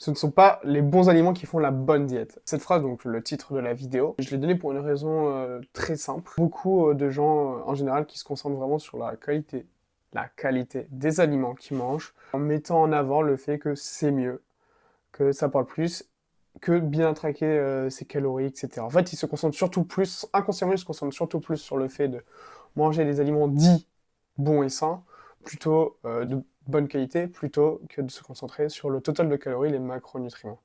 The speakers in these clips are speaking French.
Ce ne sont pas les bons aliments qui font la bonne diète. Cette phrase, donc le titre de la vidéo, je l'ai donnée pour une raison très simple. Beaucoup de gens, en général, qui se concentrent vraiment sur la qualité des aliments qu'ils mangent, en mettant en avant le fait que c'est mieux, que ça parle plus, que bien traquer ses calories, etc. En fait, ils se concentrent surtout plus, inconsciemment, ils se concentrent surtout plus sur le fait de manger des aliments dits bons et sains, plutôt de bonne qualité, plutôt que de se concentrer sur le total de calories, les macronutriments.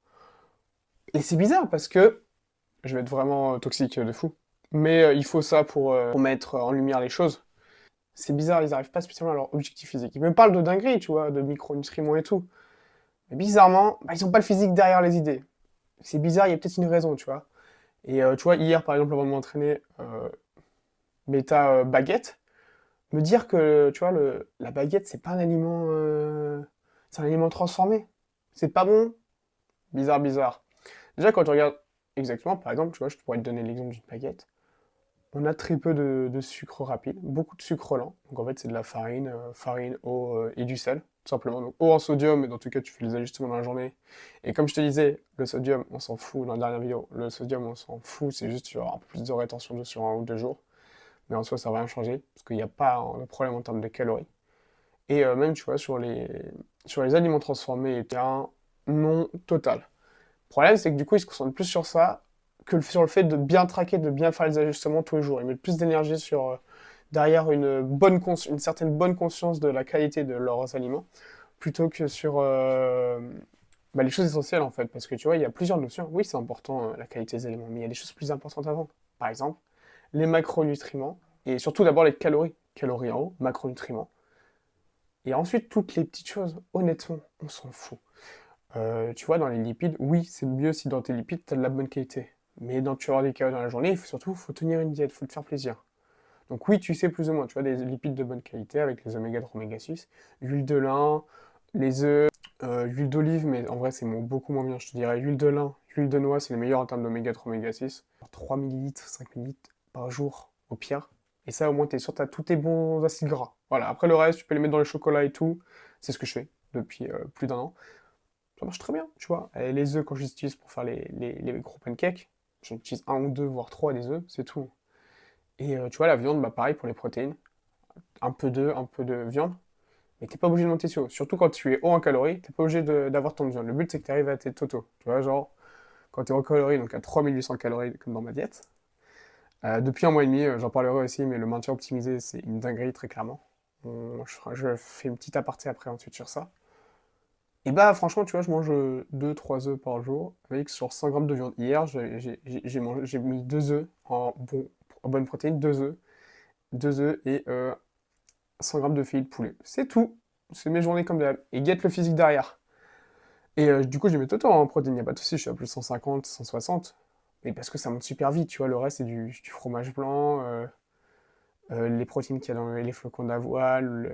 Et c'est bizarre parce que, je vais être vraiment toxique de fou, mais il faut ça pour mettre en lumière les choses. C'est bizarre, ils n'arrivent pas spécialement à leur objectif physique. Ils me parlent de dingueries, tu vois, de micronutriments et tout. Mais bizarrement, bah, ils n'ont pas le physique derrière les idées. C'est bizarre, il y a peut-être une raison, tu vois. Et tu vois, hier, par exemple, avant de m'entraîner, bêta baguette, me dire que, tu vois, la baguette, c'est pas un aliment... c'est un aliment transformé. C'est pas bon. Bizarre, bizarre. Déjà, quand tu regardes exactement, par exemple, tu vois, je pourrais te donner l'exemple d'une baguette. On a très peu de sucre rapide, beaucoup de sucre lent. Donc en fait, c'est de la farine, farine, eau et du sel, tout simplement. Donc eau en sodium, mais dans tout cas, tu fais les ajustements dans la journée. Et comme je te disais, le sodium, on s'en fout dans la dernière vidéo. Le sodium, on s'en fout, c'est juste tu vas avoir un peu plus de rétention de sur un ou deux jours. Mais en soi, ça va rien changer, parce qu'il n'y a pas de problème en termes de calories. Et même, tu vois, sur les aliments transformés, il y a un non total. Le problème, c'est que du coup, ils se concentrent plus sur ça que sur le fait de bien traquer, de bien faire les ajustements tous les jours. Ils mettent plus d'énergie sur derrière une certaine bonne conscience de la qualité de leurs aliments, plutôt que sur les choses essentielles en fait. Parce que tu vois, il y a plusieurs notions. Oui, c'est important la qualité des aliments, mais il y a des choses plus importantes avant. Par exemple, les macronutriments, et surtout d'abord les calories. Calories en haut, macronutriments. Et ensuite, toutes les petites choses, honnêtement, on s'en fout. Tu vois, dans les lipides, oui, c'est mieux si dans tes lipides, tu as de la bonne qualité. Mais dans, tu vas avoir des calories dans la journée, surtout, il faut tenir une diète, il faut te faire plaisir. Donc oui, tu sais plus ou moins, tu vois, des lipides de bonne qualité avec les oméga 3, oméga 6, l'huile de lin, les œufs, l'huile d'olive, mais en vrai, c'est beaucoup moins bien, je te dirais. L'huile de lin, l'huile de noix, c'est les meilleurs en termes d'oméga 3, oméga 6. 3 millilitres, 5 millilitres par jour, au pire. Et ça, au moins, tu es sûr, tu as tous tes bons acides gras. Voilà, après le reste, tu peux les mettre dans les chocolats et tout. C'est ce que je fais depuis plus d'un an. Ça marche très bien, tu vois. Et les œufs, quand je les utilise pour faire les gros pancakes, j'en utilise un ou deux, voire trois des œufs, c'est tout. Et tu vois, la viande, bah pareil pour les protéines. Un peu d'œufs, un peu de viande. Mais t'es pas obligé de monter sur haut. Surtout quand tu es haut en calories, t'es pas obligé d'avoir tant de viande. Le but, c'est que tu arrives à tes totaux. Tu vois, genre, quand tu es en calories, donc à 3800 calories, comme dans ma diète. Depuis un mois et demi, j'en parlerai aussi, mais le maintien optimisé, c'est une dinguerie, très clairement. Je fais une petite aparté après ensuite sur ça. Et bah franchement, tu vois, je mange deux-trois œufs par jour avec sur 100 grammes de viande. Hier, j'ai mis 2 œufs en bonne protéine, 2 œufs et 100 grammes de filets de poulet. C'est tout. C'est mes journées comme d'hab. Et guette le physique derrière. Et du coup, je mets tout en protéine, y a pas de souci, je suis à plus de 150, 160. Mais parce que ça monte super vite, tu vois, le reste c'est du fromage blanc, les protéines qu'il y a dans les flocons d'avoine,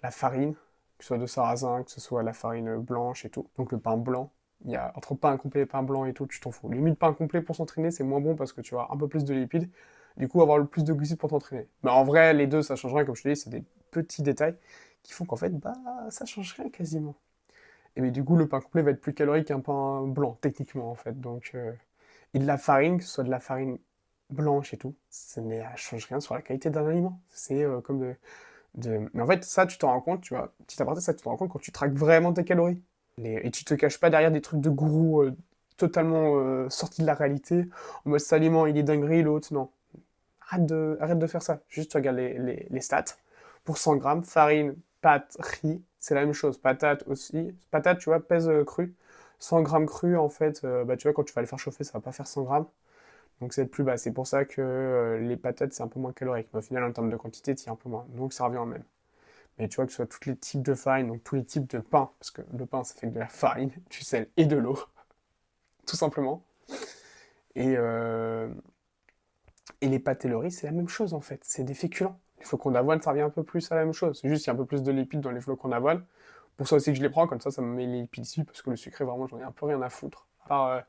la farine, que ce soit de sarrasin, que ce soit la farine blanche et tout. Donc le pain blanc. Il y a entre pain complet et pain blanc et tout, tu t'en fous. Limite pain complet pour s'entraîner, c'est moins bon parce que tu as un peu plus de lipides. Du coup, avoir le plus de glucides pour t'entraîner. Mais en vrai, les deux, ça change rien, comme je te dis, c'est des petits détails qui font qu'en fait, bah, ça change rien quasiment. Et mais du coup, le pain complet va être plus calorique qu'un pain blanc, techniquement, en fait. Donc, et de la farine, que ce soit de la farine blanche et tout, ça ne change rien sur la qualité d'un aliment. C'est comme Mais en fait, ça, tu t'en rends compte, tu vois, petit aparté, ça, tu t'en rends compte quand tu traques vraiment tes calories. Et tu te caches pas derrière des trucs de gourou totalement sortis de la réalité, en mode cet aliment, il est dinguerie, l'autre, non. Arrête de faire ça. Juste, tu regardes les stats. Pour 100 grammes, farine, pâte, riz, c'est la même chose. Patate aussi. Patate, tu vois, pèse cru. 100 grammes cru, en fait, bah, tu vois, quand tu vas les faire chauffer, ça va pas faire 100 grammes. Donc, c'est plus bas. C'est pour ça que les patates, c'est un peu moins calorique. Mais au final, en termes de quantité, tu y es un peu moins. Donc, ça revient au même. Mais tu vois, que ce soit tous les types de farine, donc tous les types de pain, parce que le pain, ça fait de la farine, du sel et de l'eau, tout simplement. Et, euh, Et les pâtes et le riz, c'est la même chose en fait. C'est des féculents. Les flocons d'avoine, ça revient un peu plus à la même chose. C'est juste qu'il y a un peu plus de lipides dans les flocons d'avoine. Pour ça aussi que je les prends, comme ça me met les lipides ici, parce que le sucré, vraiment, j'en ai un peu rien à foutre. À part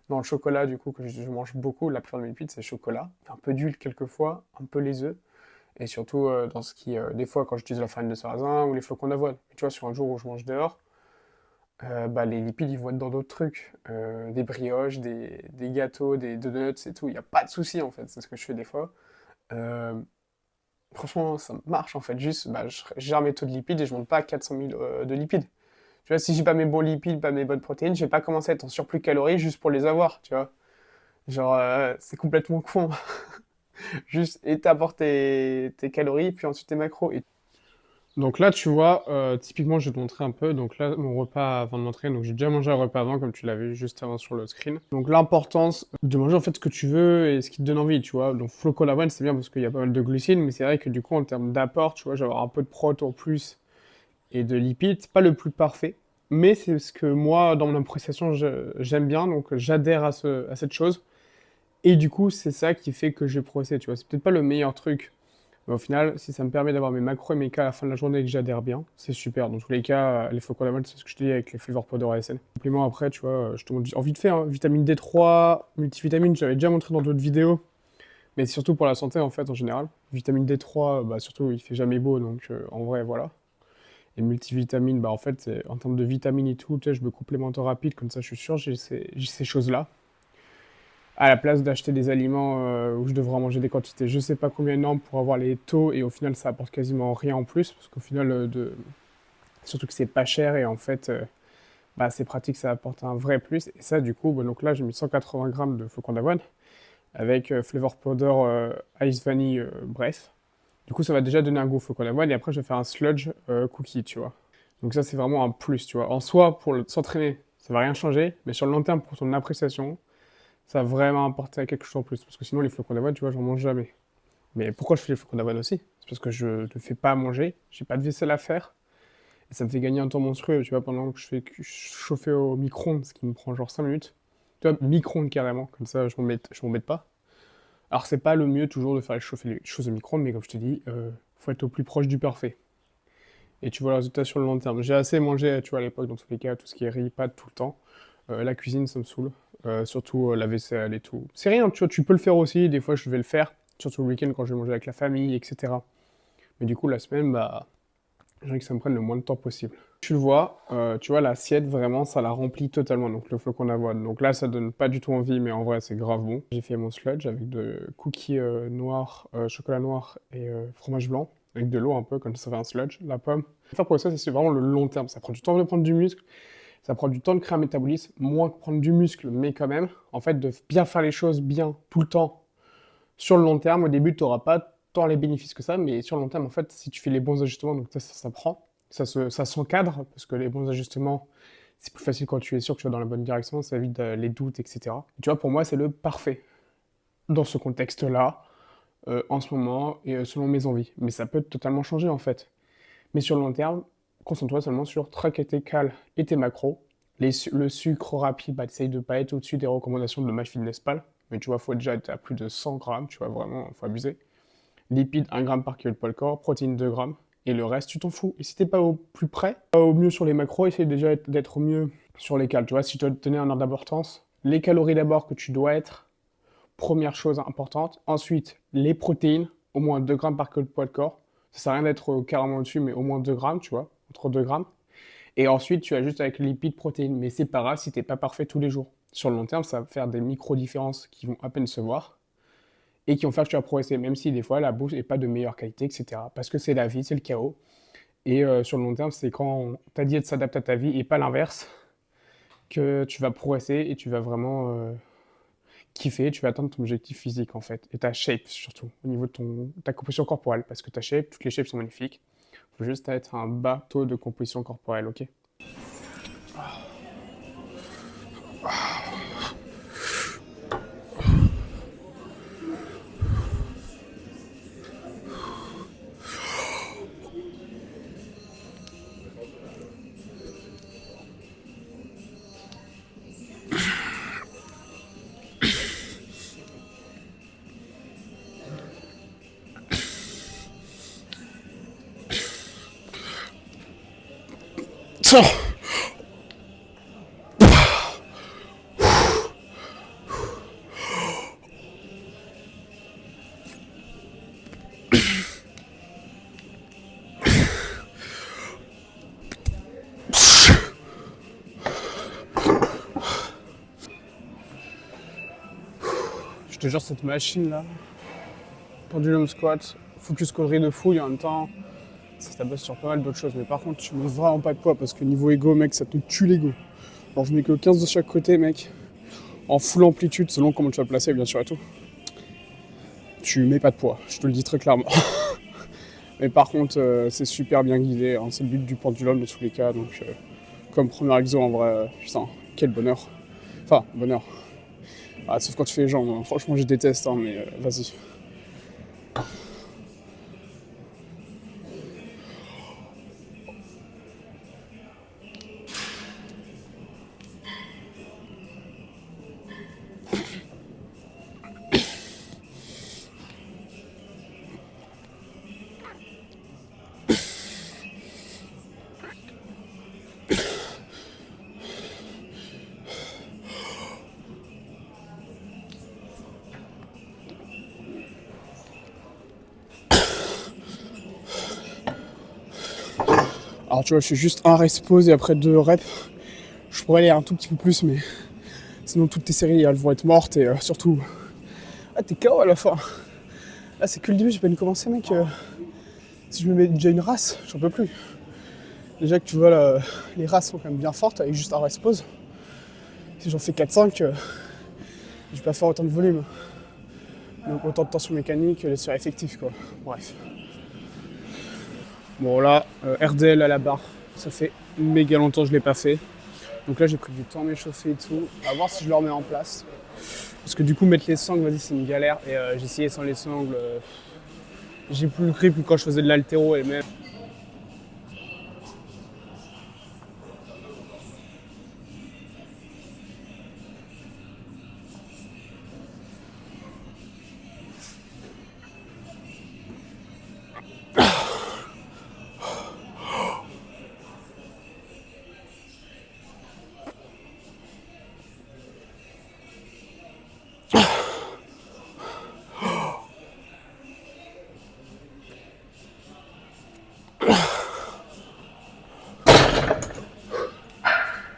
dans le chocolat, du coup, que je mange beaucoup, la plupart de mes lipides, c'est chocolat. Un peu d'huile quelquefois, un peu les œufs. Et surtout dans ce qui, des fois, quand j'utilise la farine de sarrasin ou les flocons d'avoine. Mais tu vois, sur un jour où je mange dehors, bah, les lipides, ils vont être dans d'autres trucs. Des brioches, des gâteaux, des donuts et tout. Il n'y a pas de souci, en fait. C'est ce que je fais des fois. Euh, Franchement, ça marche, en fait. Juste, bah, je gère mes taux de lipides et je monte pas à 400 000 de lipides. Tu vois, si j'ai pas mes bons lipides, pas mes bonnes protéines, je vais pas commencer à être en surplus calorique juste pour les avoir, tu vois. Genre, c'est complètement con. Juste, et t'apportes tes calories, puis ensuite tes macros. Donc là, tu vois, typiquement, je vais te montrer un peu. Donc là, mon repas avant de m'entraîner. Donc j'ai déjà mangé un repas avant, comme tu l'as vu juste avant sur le screen. Donc l'importance de manger en fait ce que tu veux et ce qui te donne envie, tu vois. Donc Floco Lavoine, c'est bien parce qu'il y a pas mal de glucides, mais c'est vrai que du coup, en termes d'apport, tu vois, j'ai avoir un peu de prot en plus et de lipides. C'est pas le plus parfait, mais c'est ce que moi, dans mon appréciation, j'aime bien. Donc j'adhère à cette chose. Et du coup, c'est ça qui fait que j'ai progressé, tu vois. C'est peut-être pas le meilleur truc. Mais au final, si ça me permet d'avoir mes macros et mes cas à la fin de la journée et que j'adhère bien, c'est super. Dans tous les cas, les flocons d'avoine, c'est ce que je te dis avec les flavor powder ASN. Complément après, tu vois, je te montre en vite fait, hein, vitamine D3, multivitamine, j'avais déjà montré dans d'autres vidéos, mais c'est surtout pour la santé en fait en général. Vitamine D3, bah surtout il fait jamais beau, donc en vrai voilà. Et multivitamine, bah en fait, en termes de vitamines et tout, tu sais, je me complémente rapide, comme ça je suis sûr, j'ai ces choses-là à la place d'acheter des aliments où je devrais en manger des quantités je sais pas combien énormes pour avoir les taux et au final ça apporte quasiment rien en plus parce qu'au final surtout que c'est pas cher et en fait bah, c'est pratique, ça apporte un vrai plus et ça du coup bah, donc là j'ai mis 180 grammes de flocons d'avoine avec flavor powder ice vanille bref du coup ça va déjà donner un goût flocons d'avoine et après je vais faire un sludge cookie tu vois donc ça c'est vraiment un plus tu vois en soi pour s'entraîner ça va rien changer mais sur le long terme pour ton appréciation ça va vraiment apporter quelque chose en plus. Parce que sinon, les flocons d'avoine, tu vois, j'en mange jamais. Mais pourquoi je fais les flocons d'avoine aussi? C'est parce que je ne fais pas à manger, j'ai pas de vaisselle à faire, et ça me fait gagner un temps monstrueux, tu vois, pendant que je fais chauffer au micro-ondes, ce qui me prend genre 5 minutes. Tu vois, micro-ondes carrément, comme ça je m'embête pas. Alors c'est pas le mieux toujours de faire chauffer les choses au micro-ondes, mais comme je te dis, faut être au plus proche du parfait. Et tu vois le résultat sur le long terme. J'ai assez mangé, tu vois, à l'époque, dans tous les cas, tout ce qui est riz, pâtes, tout le temps. La cuisine, ça me saoule. Surtout la vaisselle et tout. C'est rien, tu vois, tu peux le faire aussi. Des fois, je vais le faire. Surtout le week-end quand je vais manger avec la famille, etc. Mais du coup, la semaine, bah, j'aimerais que ça me prenne le moins de temps possible. Tu vois, l'assiette, vraiment, ça la remplit totalement. Donc, le flocon d'avoine. Donc là, ça donne pas du tout envie, mais en vrai, c'est grave bon. J'ai fait mon sludge avec de cookies noirs, chocolat noir et fromage blanc. Avec de l'eau un peu, comme ça fait un sludge. La pomme. Faire pour ça, c'est vraiment le long terme. Ça prend du temps de prendre du muscle. Ça prend du temps de créer un métabolisme, moins que prendre du muscle, mais quand même, en fait, de bien faire les choses bien tout le temps sur le long terme. Au début, tu n'auras pas tant les bénéfices que ça, mais sur le long terme, en fait, si tu fais les bons ajustements, donc ça prend, ça s'encadre, parce que les bons ajustements, c'est plus facile quand tu es sûr que tu vas dans la bonne direction, ça évite les doutes, etc. Et tu vois, pour moi, c'est le parfait dans ce contexte-là, en ce moment, et selon mes envies. Mais ça peut totalement changer, en fait. Mais sur le long terme, concentre-toi seulement sur traquer tes cales et tes macros. Le sucre rapide, bah, essaye de ne pas être au-dessus des recommandations de MyFitnessPal. Mais tu vois, il faut déjà être à plus de 100 grammes, tu vois, vraiment, il faut abuser. Lipides, 1 gramme par kilo de poids de corps, protéines, 2 grammes. Et le reste, tu t'en fous. Et si t'es pas au plus près, pas au mieux sur les macros, essaye déjà d'être au mieux sur les cales. Tu vois, si tu dois te tenir un ordre d'importance, les calories d'abord que tu dois être, première chose importante. Ensuite, les protéines, au moins 2 grammes par kilo de poids de corps. Ça sert à rien d'être carrément au-dessus, mais au moins 2 grammes, tu vois, entre 2 grammes. Et ensuite, tu ajustes avec les lipides, protéines. Mais c'est pas grave si t'es pas parfait tous les jours. Sur le long terme, ça va faire des micro-différences qui vont à peine se voir et qui vont faire que tu vas progresser, même si des fois la bouffe n'est pas de meilleure qualité, etc. Parce que c'est la vie, c'est le chaos. Et sur le long terme, c'est quand ta diète s'adapte à ta vie et pas l'inverse, que tu vas progresser et tu vas vraiment kiffer, tu vas atteindre ton objectif physique en fait. Et ta shape surtout, au niveau de ta composition corporelle. Parce que ta shape, toutes les shapes sont magnifiques. Il faut juste être un bas taux de composition corporelle, ok? Tiens. Je te jure, cette machine là, pendulum squat, focus caulerie de fouille en même temps, ça bosse sur pas mal d'autres choses. Mais par contre, tu mets vraiment pas de poids parce que niveau ego, mec, ça te tue l'ego. Alors je mets que 15 de chaque côté, mec, en full amplitude, selon comment tu vas le placer, bien sûr, et tout. Tu mets pas de poids, je te le dis très clairement. Mais par contre, c'est super bien guidé, hein, c'est le but du pendulum de tous les cas. Donc, comme premier exo, en vrai, putain, quel bonheur. Enfin, bonheur. Ah, sauf quand tu fais les jambes, hein. Franchement, je déteste, hein, mais vas-y. Alors tu vois, je fais juste un rest pause et après 2 reps. Je pourrais aller un tout petit peu plus, mais sinon toutes tes séries elles vont être mortes et surtout... Ah, t'es KO à la fin. Là, c'est que le début, j'ai pas même commencé, mec. Si je me mets déjà une race, j'en peux plus. Déjà que tu vois, là, les races sont quand même bien fortes avec juste un rest pause. Si j'en fais 4-5, je vais pas faire autant de volume. Donc autant de tension mécanique, les séries effectives, quoi. Bref. Bon là, RDL à la barre, ça fait méga longtemps que je l'ai pas fait. Donc là j'ai pris du temps à m'échauffer et tout, à voir si je le remets en place. Parce que du coup mettre les sangles, vas-y c'est une galère. Et j'ai essayé sans les sangles, j'ai plus le grip que quand je faisais de l'haltéro et même.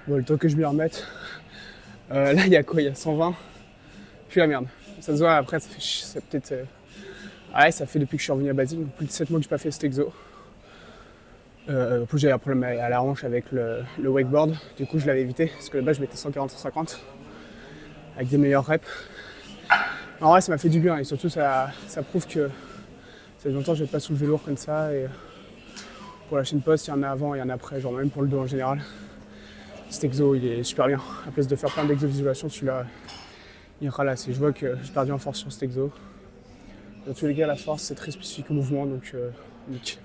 Bon, le temps que je m'y remette. Là il y a quoi? Il y a 120. Puis la merde. Ça se voit après, ça fait ça peut-être. Ouais, ça fait depuis que je suis revenu à Basile, plus de 7 mois que j'ai pas fait cet exo. En plus j'avais un problème à la hanche avec le wakeboard, du coup je l'avais évité, parce que là-bas je mettais 140-150 avec des meilleurs reps. En vrai ça m'a fait du bien et surtout ça prouve que ça fait longtemps que je n'ai pas soulevé lourd comme ça. Et pour la chaîne post, il y en a avant et il y en a après, genre même pour le dos en général. Cet exo il est super bien. À place de faire plein d'exos d'isolation, celui-là il ralasse. Et je vois que j'ai perdu en force sur cet exo. Dans tous les cas la force c'est très spécifique au mouvement, donc nickel.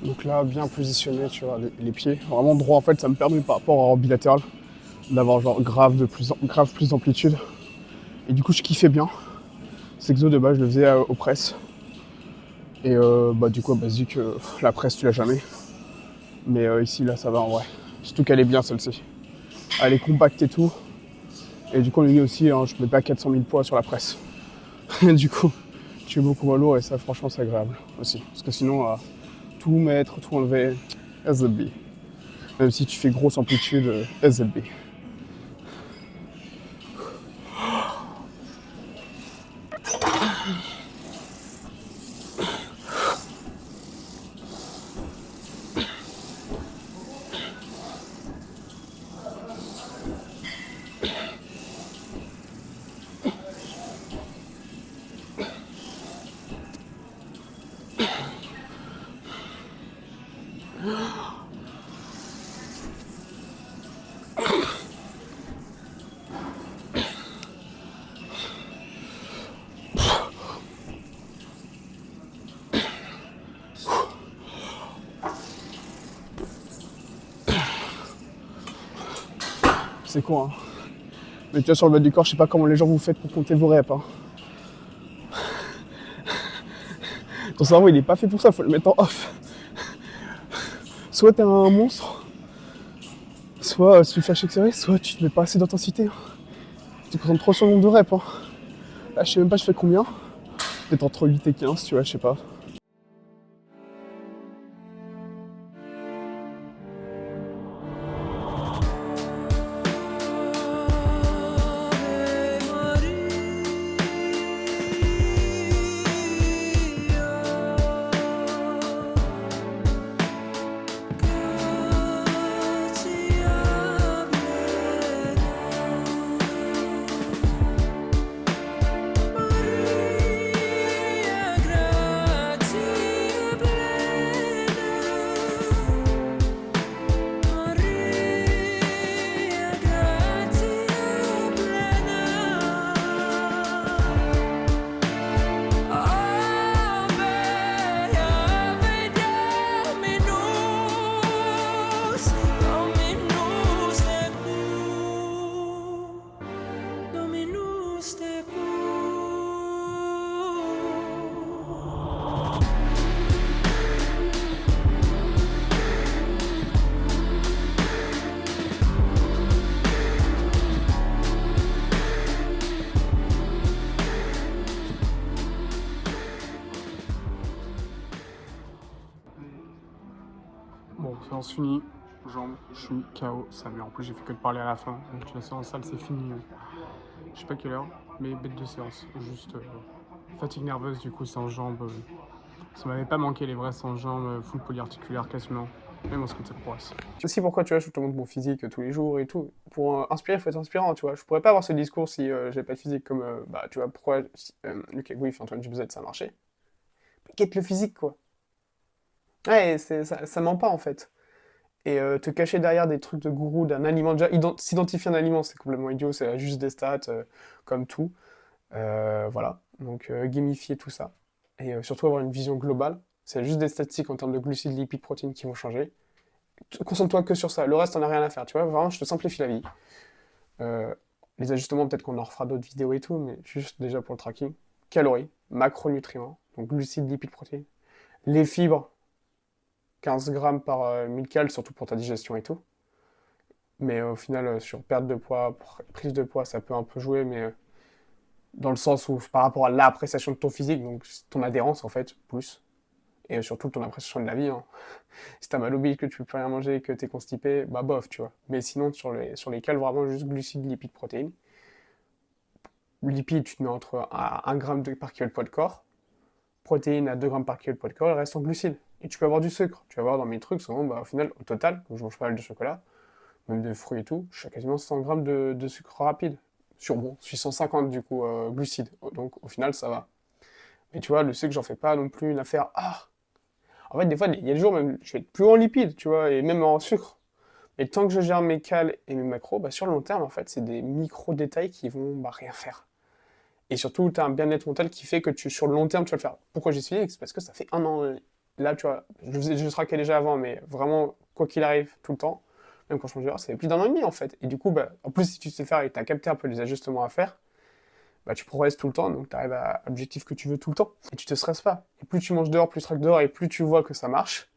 Donc là, bien positionné, tu vois, les pieds, vraiment droit. En fait, ça me permet par rapport en bilatéral d'avoir genre grave plus d'amplitude. Et du coup, je kiffais bien. Cet exo de base, je le faisais aux presses. Et du coup, basique, la presse, tu l'as jamais. Mais ici, là, ça va en vrai. Surtout qu'elle est bien, celle-ci. Elle est compacte et tout. Et du coup, on lui dit aussi, hein, je mets pas 400 000 poids sur la presse. Du coup, tu es beaucoup moins lourd et ça, franchement, c'est agréable aussi. Parce que sinon, tout mettre, tout enlever, SZB. Même si tu fais grosse amplitude, SZB. C'est quoi, hein. Mais tu vois, sur le bas du corps, je sais pas comment les gens vous faites pour compter vos reps. Hein. Ton cerveau, il est pas fait pour ça, faut le mettre en off. Soit t'es un monstre, soit si tu le fais à chaque série, soit tu te mets pas assez d'intensité. Hein. Tu te concentres trop sur le nombre de reps. Hein. Là, je sais même pas, je fais combien. Peut-être entre 8 et 15, tu vois, je sais pas. Bon, séance finie, jambes, je suis KO, ça met. En plus, j'ai fait que de parler à la fin, donc la séance salle, c'est fini. Je sais pas quelle heure, mais bête de séance. Juste fatigue nerveuse, du coup, séance jambes. Ça m'avait pas manqué les vraies séances jambes, full polyarticulaire quasiment. Même en scooter progresse. C'est aussi pourquoi, tu vois, je te montre mon physique tous les jours et tout. Pour inspirer, il faut être inspirant, tu vois. Je pourrais pas avoir ce discours si j'avais pas de physique comme, bah, tu vois, pourquoi Lucas Gouif et Antoine Dubosc, ça marchait. Mais quête le physique, quoi. Ouais, ça ment pas, en fait. Et te cacher derrière des trucs de gourou, d'un aliment, déjà, s'identifier un aliment, c'est complètement idiot, c'est juste des stats, comme tout. Voilà, donc gamifier tout ça. Et surtout avoir une vision globale. C'est juste des statistiques en termes de glucides, lipides, protéines qui vont changer. Concentre-toi que sur ça, le reste, t'en as rien à faire, tu vois, vraiment, je te simplifie la vie. Euh, les ajustements, peut-être qu'on en refera d'autres vidéos et tout, mais juste déjà pour le tracking. Calories, macronutriments, donc glucides, lipides, protéines. Les fibres, 15 grammes par 1000 cal, surtout pour ta digestion et tout. Mais au final, sur perte de poids, prise de poids, ça peut un peu jouer, mais dans le sens où par rapport à l'appréciation de ton physique, donc ton adhérence en fait, plus. Et surtout ton appréciation de la vie. Hein. Si t'as mal au bide, que tu peux plus rien manger, que t'es constipé, bah bof, tu vois. Mais sinon, sur les cales, vraiment juste glucides, lipides, protéines. Lipides, tu te mets entre 1 gramme par kilo de poids de corps. Protéines à 2 grammes par kilo de poids de corps, et le reste en glucides. Et tu peux avoir du sucre. Tu vas voir dans mes trucs, souvent, bah, au final, au total, quand je mange pas mal de chocolat, même de fruits et tout, je suis à quasiment 100 grammes de sucre rapide. Sur bon, 650 du coup, glucides. Donc au final, ça va. Mais tu vois, le sucre, j'en fais pas non plus une affaire. Ah. En fait, des fois, il y a des jours même, je vais être plus en lipides, tu vois, et même en sucre. Mais tant que je gère mes cales et mes macros, bah, sur le long terme, en fait, c'est des micro-détails qui vont bah, rien faire. Et surtout, tu as un bien-être mental qui fait que sur le long terme, tu vas le faire. Pourquoi j'ai suivi? C'est parce que ça fait 1 an. Là, tu vois, je traquais déjà avant, mais vraiment, quoi qu'il arrive, tout le temps, même quand je change d'heure, ça fait plus d'1 an et demi, en fait. Et du coup, bah, en plus, si tu sais faire et que tu as capté un peu les ajustements à faire, bah, tu progresses tout le temps, donc tu arrives à l'objectif que tu veux tout le temps. Et tu te stresses pas. Et plus tu manges dehors, plus tu traques dehors, et plus tu vois que ça marche,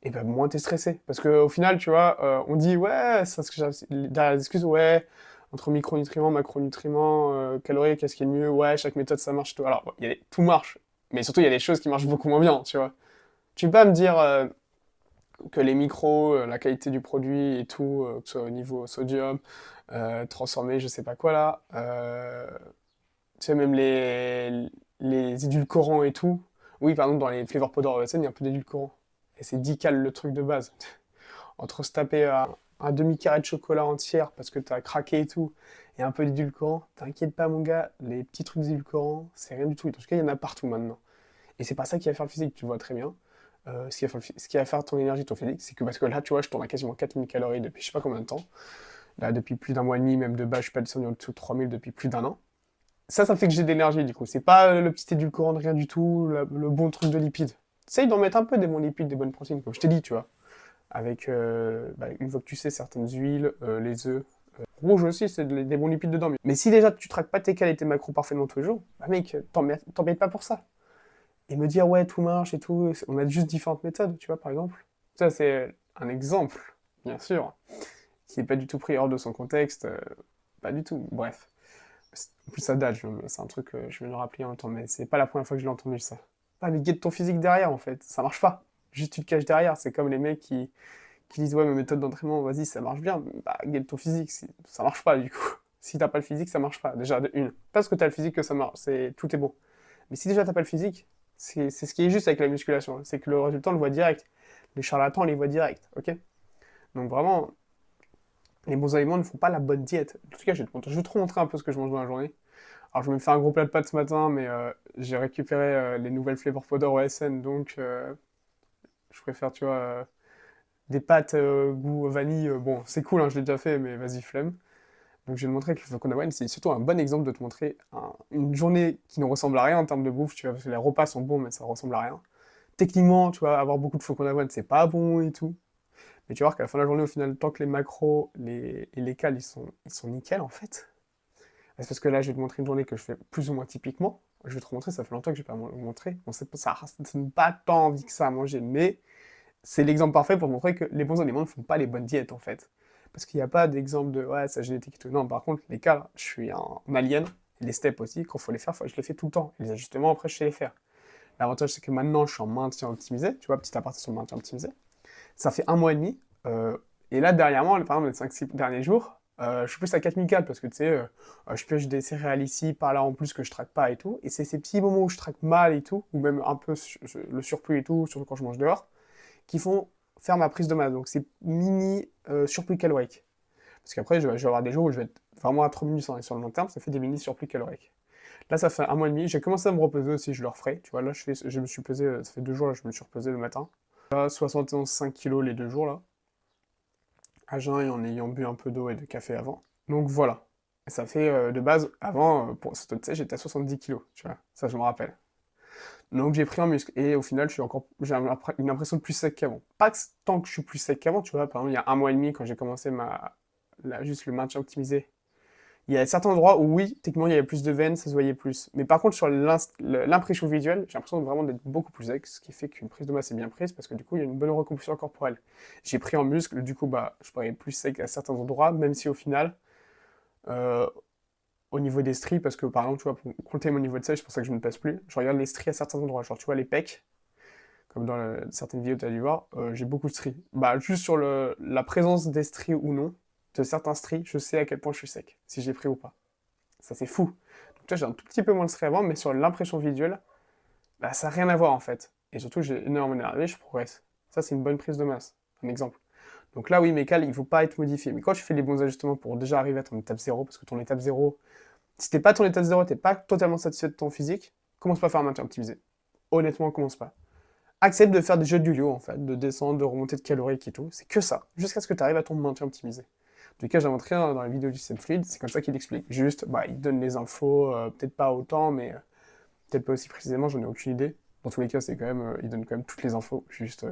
et ben moins t'es stressé. Parce qu'au final, tu vois, on dit, ouais, c'est parce que derrière les excuses, ouais, entre micronutriments, macronutriments, calories, qu'est-ce qui est le mieux, ouais, chaque méthode ça marche, tout. Alors, bon, tout marche, mais surtout il y a des choses qui marchent beaucoup moins bien, tu vois. Tu peux pas me dire que les micros, la qualité du produit et tout, que ce soit au niveau sodium, transformé, je sais pas quoi là, tu sais, même les édulcorants et tout. Oui, par exemple, dans les flavor powder OSN, il y a un peu d'édulcorant. Et c'est 10 cales le truc de base. Entre se taper un demi-carré de chocolat entière parce que t'as craqué et tout, et un peu d'édulcorant, t'inquiète pas, mon gars, les petits trucs d'édulcorant, c'est rien du tout. En tout cas, il y en a partout maintenant. Et c'est pas ça qui va faire le physique, tu le vois très bien. Ce qui va faire ton énergie, ton physique, c'est que parce que là, tu vois, je tourne à quasiment 4000 calories depuis je sais pas combien de temps. Là, depuis plus d'un mois et demi, même de base, je suis pas descendu en dessous de 3000 depuis plus d'un an. Ça fait que j'ai de l'énergie, du coup. C'est pas le petit édulcorant de rien du tout, le bon truc de lipides. Essaye d'en mettre un peu des bons lipides, des bonnes protéines, comme je t'ai dit, tu vois. Avec, une fois que tu sais, certaines huiles, les œufs. Rouge aussi, c'est des bons lipides dedans. Mais si déjà tu traques pas tes cales et tes macros parfaitement tous les jours, bah mec, t'embête pas pour ça. Et me dire, ouais, tout marche et tout, on a juste différentes méthodes, tu vois, par exemple. Ça, c'est un exemple, bien sûr, qui n'est pas du tout pris hors de son contexte, pas du tout, bref. En plus, ça date, c'est un truc que je viens de rappeler en même temps, mais c'est pas la première fois que je l'ai entendu, ça. Ah, mais guette ton physique derrière, en fait, ça marche pas. Juste tu te caches derrière, c'est comme les mecs qui disent, ouais, ma méthode d'entraînement, vas-y, ça marche bien. Bah, guette ton physique, ça marche pas, du coup. Si t'as pas le physique, ça marche pas, déjà, de une. Parce que t'as le physique que ça marche, tout est bon. Mais si déjà t'as pas le physique, c'est ce qui est juste avec la musculation, c'est que le résultat, on le voit direct. Les charlatans, on les voit direct, ok. Donc vraiment, les bons aliments ne font pas la bonne diète. En tout cas, je vais te montrer un peu ce que je mange dans la journée. Alors, je me fais un gros plat de pâtes ce matin, mais j'ai récupéré les nouvelles flavor powder OSN, donc je préfère, tu vois, des pâtes goût vanille. Bon, c'est cool, hein, je l'ai déjà fait, mais vas-y, flemme. Donc, je vais te montrer que le flocon d'avoine, c'est surtout un bon exemple de te montrer une journée qui ne ressemble à rien en termes de bouffe, tu vois, parce que les repas sont bons, mais ça ressemble à rien. Techniquement, tu vois, avoir beaucoup de flocons d'avoine, c'est pas bon et tout. Mais tu vas voir qu'à la fin de la journée, au final, tant que les macros et les cales, ils sont nickel, en fait. C'est parce que là, je vais te montrer une journée que je fais plus ou moins typiquement. Je vais te montrer, ça fait longtemps que je n'ai pas montré. Bon, ça n'a pas tant envie que ça à manger, mais c'est l'exemple parfait pour montrer que les bons aliments ne font pas les bonnes diètes, en fait. Parce qu'il n'y a pas d'exemple de ouais, ça génétique et tout. Non, par contre, les cales, je suis un alien. Et les steps aussi, quand il faut les faire, je les fais tout le temps. Et les ajustements, après, je sais les faire. L'avantage, c'est que maintenant, je suis en maintien optimisé. Tu vois, petit aparté sur le maintien optimisé. Ça fait un mois et demi. Et là, dernièrement, par exemple, les 5-6 derniers jours, je suis plus à 4000 cales parce que tu sais, je pioche des céréales ici, par là en plus que je traque pas et tout. Et c'est ces petits moments où je traque mal et tout, ou même un peu le surplus et tout, surtout quand je mange dehors, qui font faire ma prise de masse. Donc c'est mini surplus calorique. Parce qu'après, je vais avoir des jours où je vais être vraiment à 3 minutes et sur le long terme, ça fait des mini surplus caloriques. Là, ça fait un mois et demi. J'ai commencé à me repeser aussi, je le referai. Tu vois, là, je me suis pesé, ça fait 2 jours, là, je me suis reposé le matin. Là, 71,5 kilos les 2 jours, là. À jeun et en ayant bu un peu d'eau et de café avant. Donc voilà. Et ça fait de base, avant, pour tu sais, j'étais à 70 kilos, tu vois. Ça, je me rappelle. Donc j'ai pris en muscle. Et au final, j'ai une impression de plus sec qu'avant. Pas que tant que je suis plus sec qu'avant, tu vois. Par exemple, il y a un mois et demi, quand j'ai commencé juste le maintien optimisé, il y a certains endroits où oui, techniquement, il y avait plus de veines, ça se voyait plus. Mais par contre, sur l'impression visuelle, j'ai l'impression vraiment d'être beaucoup plus sec, ce qui fait qu'une prise de masse est bien prise, parce que du coup, il y a une bonne recomposition corporelle. J'ai pris en muscle, du coup, bah, je parais plus sec à certains endroits, même si au final, euh, au niveau des stries, parce que par exemple, tu vois, pour compter mon niveau de sèche, c'est pour ça que je ne pèse plus, je regarde les stries à certains endroits. Genre, tu vois, les pecs, comme dans certaines vidéos, tu as dû voir, j'ai beaucoup de stries. Bah, juste sur la présence des stries ou non, de certains stries, je sais à quel point je suis sec, si j'ai pris ou pas. Ça, c'est fou. Donc, tu vois, j'ai un tout petit peu moins de stries avant, mais sur l'impression visuelle, bah, ça n'a rien à voir en fait. Et surtout, j'ai énormément d'énergie, je progresse. Ça, c'est une bonne prise de masse. Un exemple. Donc là, oui, mes cales, il ne faut pas être modifié. Mais quand tu fais les bons ajustements pour déjà arriver à ton étape zéro, parce que ton étape zéro, si t'es pas à ton étape zéro, t'es pas totalement satisfait de ton physique, commence pas à faire un maintien optimisé. Honnêtement, commence pas. Accepte de faire des jeux du yo en fait, de descendre, de remonter de caloriques et tout. C'est que ça, jusqu'à ce que tu arrives à ton maintien optimisé. En tout cas, j'invente rien dans la vidéo du Fluid, c'est comme ça qu'il explique. Juste, bah, il donne les infos, peut-être pas autant, mais peut-être pas aussi précisément, j'en ai aucune idée. Dans tous les cas, c'est quand même, il donne quand même toutes les infos. Juste,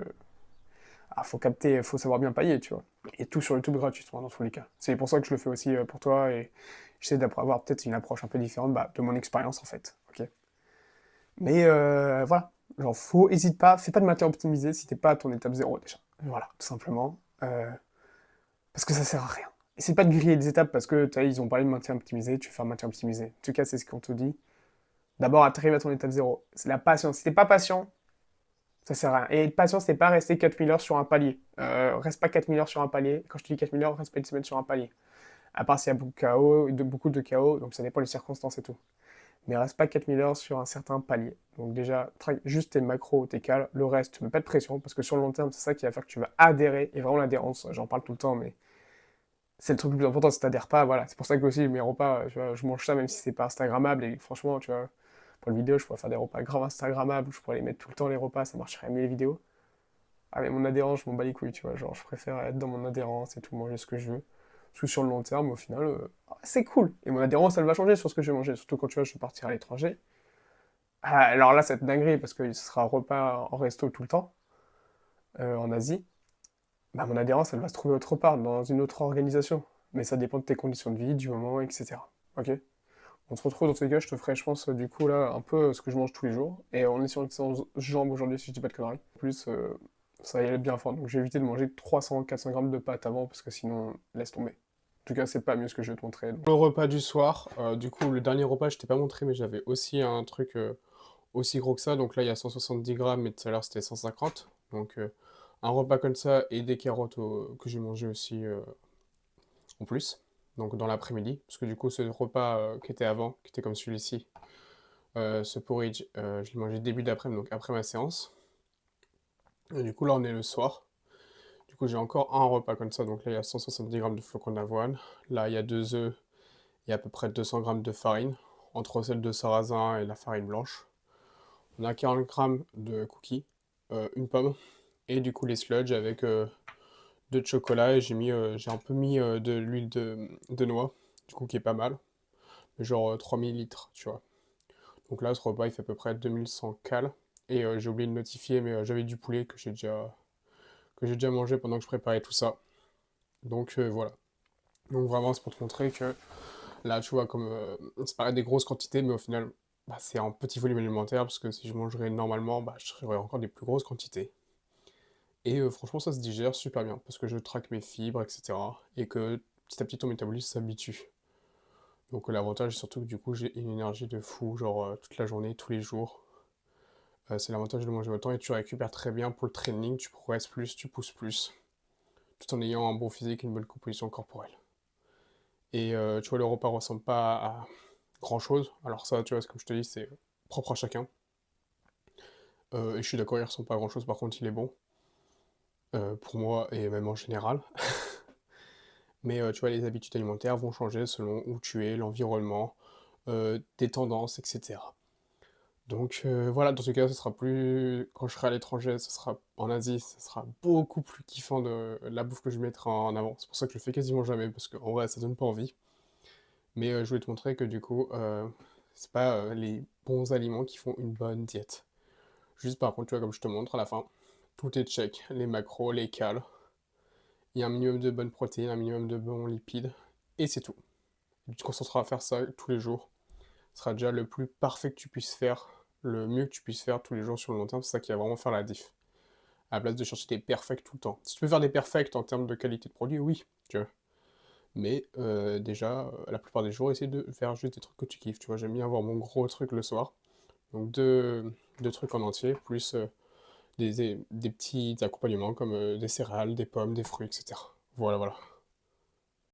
faut capter, faut savoir bien pailler, tu vois. Et tout sur YouTube gratuitement, dans tous les cas. C'est pour ça que je le fais aussi pour toi et j'essaie d'avoir peut-être une approche un peu différente bah, de mon expérience en fait. Ok. Mais voilà, genre hésite pas, fais pas de maintien optimisé si t'es pas à ton étape zéro déjà. Voilà, tout simplement. Parce que ça sert à rien. Et c'est pas de griller des étapes parce que ils ont parlé de maintien optimisé, tu fais un maintien optimisé. En tout cas, c'est ce qu'on te dit. D'abord, t'arrives à ton étape zéro. C'est la patience. Si t'es pas patient, Ça sert à rien. Et être patient, c'est pas rester 4000 heures sur un palier. Reste pas 4000 heures sur un palier. Quand je te dis 4000 heures, reste pas une semaine sur un palier. À part s'il y a beaucoup de chaos, donc ça dépend des circonstances et tout. Mais reste pas 4000 heures sur un certain palier. Donc déjà, juste tes macros, tes cales, le reste, tu mets pas de pression, parce que sur le long terme, c'est ça qui va faire que tu vas adhérer, et vraiment l'adhérence, j'en parle tout le temps, mais c'est le truc le plus important, si t'adhères pas, voilà. C'est pour ça que aussi, mes repas, tu vois, je mange ça même si c'est pas Instagrammable, et franchement, tu vois, pour une vidéo, je pourrais faire des repas grave Instagrammables, je pourrais les mettre tout le temps les repas, ça marcherait mieux les vidéos. Ah mais mon adhérence, je m'en bats les couilles, tu vois, genre je préfère être dans mon adhérence et tout, manger ce que je veux. Parce que sur le long terme, au final, c'est cool. Et mon adhérence, elle va changer sur ce que je vais manger, surtout quand tu vois, je vais partir à l'étranger. Ah, alors là, c'est dinguerie, parce que ce sera repas en resto tout le temps, en Asie. Bah, mon adhérence, elle va se trouver autre part, dans une autre organisation. Mais ça dépend de tes conditions de vie, du moment, etc. Ok? On se retrouve dans tous les cas, je te ferai, je pense, du coup, là, un peu ce que je mange tous les jours. Et on est sur une séance jambes aujourd'hui, si je dis pas de conneries. En plus, ça va y aller bien fort. Donc, j'ai évité de manger 300-400 grammes de pâtes avant, parce que sinon, laisse tomber. En tout cas, c'est pas mieux ce que je vais te montrer. Donc. Le repas du soir, du coup, le dernier repas, je t'ai pas montré, mais j'avais aussi un truc aussi gros que ça. Donc là, il y a 170 grammes, et tout à l'heure, c'était 150. Donc, un repas comme ça et des carottes que j'ai mangé aussi en plus. Donc dans l'après-midi, parce que du coup, ce repas qui était avant, qui était comme celui-ci, ce porridge, je l'ai mangé début d'après-midi, donc après ma séance. Et du coup, là, on est le soir. Du coup, j'ai encore un repas comme ça. Donc là, il y a 170 grammes de flocons d'avoine. Là, il y a 2 œufs. Il y a à peu près 200 grammes de farine, entre celle de sarrasin et la farine blanche. On a 40 grammes de cookies, une pomme, et du coup les sludge avec de chocolat. Et j'ai un peu mis de l'huile de noix, du coup qui est pas mal, genre 3 millilitres, tu vois. Donc là, ce repas, il fait à peu près 2100 cales. Et j'ai oublié de notifier, mais j'avais du poulet que j'ai déjà mangé pendant que je préparais tout ça. Donc voilà. Donc vraiment, c'est pour te montrer que là, tu vois, comme ça paraît des grosses quantités, mais au final, bah, c'est un petit volume alimentaire, parce que si je mangerais normalement, bah, j'aurais encore des plus grosses quantités. Et franchement, ça se digère super bien, parce que je traque mes fibres, etc. Et que petit à petit, ton métabolisme s'habitue. Donc l'avantage, c'est surtout que du coup, j'ai une énergie de fou, genre toute la journée, tous les jours. C'est l'avantage de manger autant, et tu récupères très bien pour le training, tu progresses plus, tu pousses plus, tout en ayant un bon physique et une bonne composition corporelle. Et tu vois, le repas ressemble pas à grand chose. Alors ça, tu vois, comme je te dis, c'est propre à chacun. Et je suis d'accord, il ressemble pas à grand chose, par contre, il est bon. Pour moi, et même en général. Mais tu vois, les habitudes alimentaires vont changer selon où tu es, l'environnement, tes tendances, etc. Donc voilà, dans ce cas, ce sera plus. Quand je serai à l'étranger, ce sera en Asie, ce sera beaucoup plus kiffant de la bouffe que je mettrai en avant. C'est pour ça que je le fais quasiment jamais, parce qu'en vrai, ça donne pas envie. Mais je voulais te montrer que du coup, c'est pas les bons aliments qui font une bonne diète. Juste par contre, tu vois, comme je te montre à la fin, tout est check. Les macros, les cales, il y a un minimum de bonnes protéines, un minimum de bons lipides, et c'est tout. Et tu te concentreras à faire ça tous les jours. Ce sera déjà le plus parfait que tu puisses faire, le mieux que tu puisses faire tous les jours sur le long terme, c'est ça qui va vraiment faire la diff. À la place de chercher des perfects tout le temps. Si tu peux faire des perfects en termes de qualité de produit, oui, tu vois. Mais déjà, la plupart des jours, essaye de faire juste des trucs que tu kiffes. Tu vois, j'aime bien avoir mon gros truc le soir. Donc deux trucs en entier, plus des petits accompagnements comme des céréales, des pommes, des fruits, etc. Voilà, voilà.